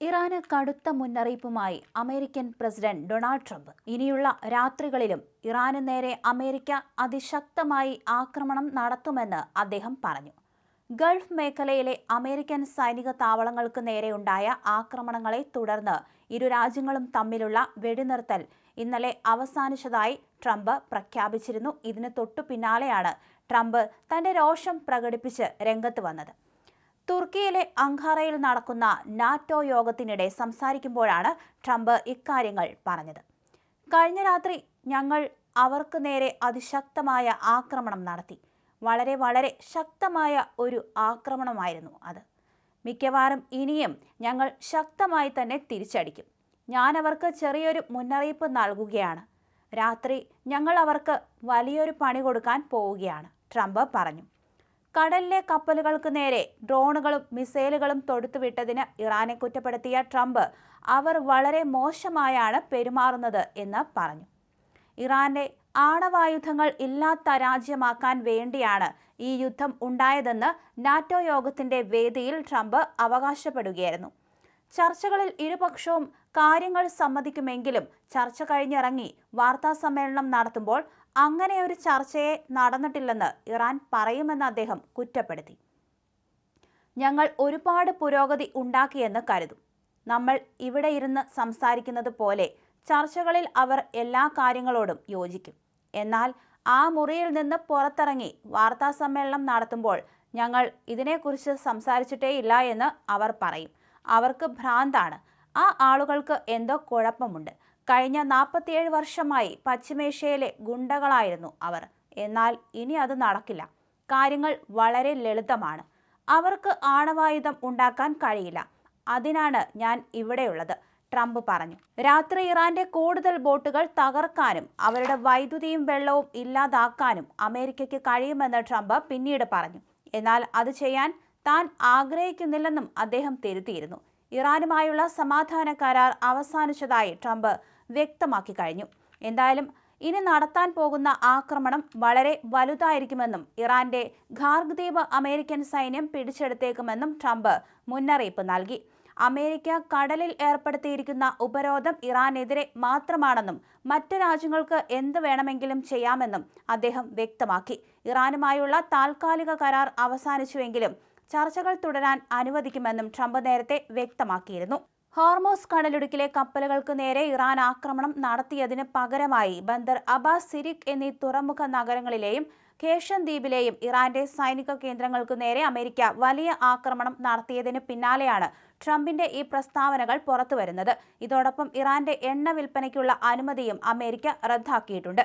ഇറാന് കടുത്ത മുന്നറിയിപ്പുമായി American president Donald Trump. ഇനിയുള്ള രാത്രികളിലും ഇറാന് നേരെ അമേരിക്ക അതിശക്തമായി ആക്രമണം നടത്തുമെന്ന് അദ്ദേഹം പറഞ്ഞു. ഗൾഫ് മേഖലയിലെ അമേരിക്കൻ സൈനിക താവളങ്ങൾക്ക് നേരെയുണ്ടായ ആക്രമണങ്ങളെ തുടർന്ന് ഇരു രാജ്യങ്ങളും തമ്മിലുള്ള വെടിനിർത്തൽ ഇന്നലെ അവസാനിച്ചതായി ട്രംപ് പ്രഖ്യാപിച്ചിരുന്നു. ഇതിന് തൊട്ടു പിന്നാലെയാണ് ട്രംപ് തന്റെ രോഷം പ്രകടിപ്പിച്ച് രംഗത്ത് വന്നത്. തുർക്കിയിലെ അങ്കാറയിൽ നടക്കുന്ന നാറ്റോ യോഗത്തിനിടെ സംസാരിക്കുമ്പോഴാണ് ട്രംപ് ഇക്കാര്യങ്ങൾ പറഞ്ഞത്. കഴിഞ്ഞ രാത്രി ഞങ്ങൾ അവർക്ക് നേരെ അതിശക്തമായ ആക്രമണം നടത്തി. വളരെ ശക്തമായ ഒരു ആക്രമണമായിരുന്നു അത്. മിക്കവാറും ഇനിയും ഞങ്ങൾ ശക്തമായി തന്നെ തിരിച്ചടിക്കും. ഞാൻ അവർക്ക് ചെറിയൊരു മുന്നറിയിപ്പ് നൽകുകയാണ്. രാത്രി ഞങ്ങൾ അവർക്ക് വലിയൊരു പണി കൊടുക്കാൻ പോവുകയാണ്, ട്രംപ് പറഞ്ഞു. കടലിലെ കപ്പലുകൾക്ക് നേരെ ഡ്രോണുകളും മിസൈലുകളും തൊടുത്തുവിട്ടതിന് ഇറാനെ കുറ്റപ്പെടുത്തിയ ട്രംപ് അവർ വളരെ മോശമായാണ് പെരുമാറുന്നത് എന്ന് പറഞ്ഞു. ഇറാന്റെ ആണവായുധങ്ങൾ ഇല്ലാത്ത രാജ്യമാക്കാൻ വേണ്ടിയാണ് ഈ യുദ്ധം ഉണ്ടായതെന്ന് നാറ്റോ യോഗത്തിന്റെ വേദിയിൽ ട്രംപ് അവകാശപ്പെടുകയായിരുന്നു. ചർച്ചകളിൽ ഇരുപക്ഷവും കാര്യങ്ങൾ സമ്മതിക്കുമെങ്കിലും ചർച്ച കഴിഞ്ഞിറങ്ങി വാർത്താസമ്മേളനം നടത്തുമ്പോൾ അങ്ങനെ ഒരു ചർച്ചയെ നടന്നിട്ടില്ലെന്ന് ഇറാൻ പറയുമെന്ന് അദ്ദേഹം കുറ്റപ്പെടുത്തി. ഞങ്ങൾ ഒരുപാട് പുരോഗതി ഉണ്ടാക്കിയെന്ന് കരുതും. നമ്മൾ ഇവിടെ ഇരുന്ന് സംസാരിക്കുന്നത് പോലെ ചർച്ചകളിൽ അവർ എല്ലാ കാര്യങ്ങളോടും യോജിക്കും. എന്നാൽ ആ മുറിയിൽ നിന്ന് പുറത്തിറങ്ങി വാർത്താസമ്മേളനം നടത്തുമ്പോൾ ഞങ്ങൾ ഇതിനെക്കുറിച്ച് സംസാരിച്ചിട്ടേയില്ല എന്ന് അവർ പറയും. അവർക്ക് ഭ്രാന്താണ്. ആ ആളുകൾക്ക് എന്തോ കുഴപ്പമുണ്ട്. കഴിഞ്ഞ 47 വർഷമായി പശ്ചിമേഷ്യയിലെ ഗുണ്ടകളായിരുന്നു അവർ. എന്നാൽ ഇനി അത് നടക്കില്ല. കാര്യങ്ങൾ വളരെ ലളിതമാണ്. അവർക്ക് ആണവായുധം ഉണ്ടാക്കാൻ കഴിയില്ല. അതിനാണ് ഞാൻ ഇവിടെയുള്ളത്, ട്രംപ് പറഞ്ഞു. രാത്രി ഇറാന്റെ കൂടുതൽ ബോട്ടുകൾ തകർക്കാനും അവരുടെ വൈദ്യുതിയും വെള്ളവും ഇല്ലാതാക്കാനും അമേരിക്കയ്ക്ക് കഴിയുമെന്ന് ട്രംപ് പിന്നീട് പറഞ്ഞു. എന്നാൽ അത് ചെയ്യാൻ താൻ ആഗ്രഹിക്കുന്നില്ലെന്നും അദ്ദേഹം തിരുത്തിയിരുന്നു. ഇറാനുമായുള്ള സമാധാന കരാർ അവസാനിച്ചതായി ട്രംപ് വ്യക്തമാക്കി കഴിഞ്ഞു. എന്തായാലും ഇനി നടത്താൻ പോകുന്ന ആക്രമണം വളരെ വലുതായിരിക്കുമെന്നും ഇറാന്റെ ഖാർഗ് ദ്വീപ് അമേരിക്കൻ സൈന്യം പിടിച്ചെടുത്തേക്കുമെന്നും ട്രംപ് മുന്നറിയിപ്പ് നൽകി. അമേരിക്ക കടലിൽ ഏർപ്പെടുത്തിയിരിക്കുന്ന ഉപരോധം ഇറാനെതിരെ മാത്രമാണെന്നും മറ്റ് രാജ്യങ്ങൾക്ക് എന്ത് വേണമെങ്കിലും ചെയ്യാമെന്നും അദ്ദേഹം വ്യക്തമാക്കി. ഇറാനുമായുള്ള താൽക്കാലിക കരാർ അവസാനിച്ചുവെങ്കിലും ചർച്ചകൾ തുടരാൻ അനുവദിക്കുമെന്നും ട്രംപ് നേരത്തെ വ്യക്തമാക്കിയിരുന്നു. ഹോർമോസ് കടലിടുക്കിലെ കപ്പലുകൾക്ക് നേരെ ഇറാൻ ആക്രമണം നടത്തിയതിന് പകരമായി ബന്ദർ അബ്ബാസ്, സിരിക് എന്നീ തുറമുഖ നഗരങ്ങളിലെയും ഖേഷൻ ദ്വീപിലെയും ഇറാന്റെ സൈനിക കേന്ദ്രങ്ങൾക്ക് നേരെ അമേരിക്ക വലിയ ആക്രമണം നടത്തിയതിന് പിന്നാലെയാണ് ട്രംപിന്റെ ഈ പ്രസ്താവനകൾ പുറത്തുവരുന്നത്. ഇതോടൊപ്പം ഇറാന്റെ എണ്ണ വിൽപ്പനയ്ക്കുള്ള അനുമതിയും അമേരിക്ക റദ്ദാക്കിയിട്ടുണ്ട്.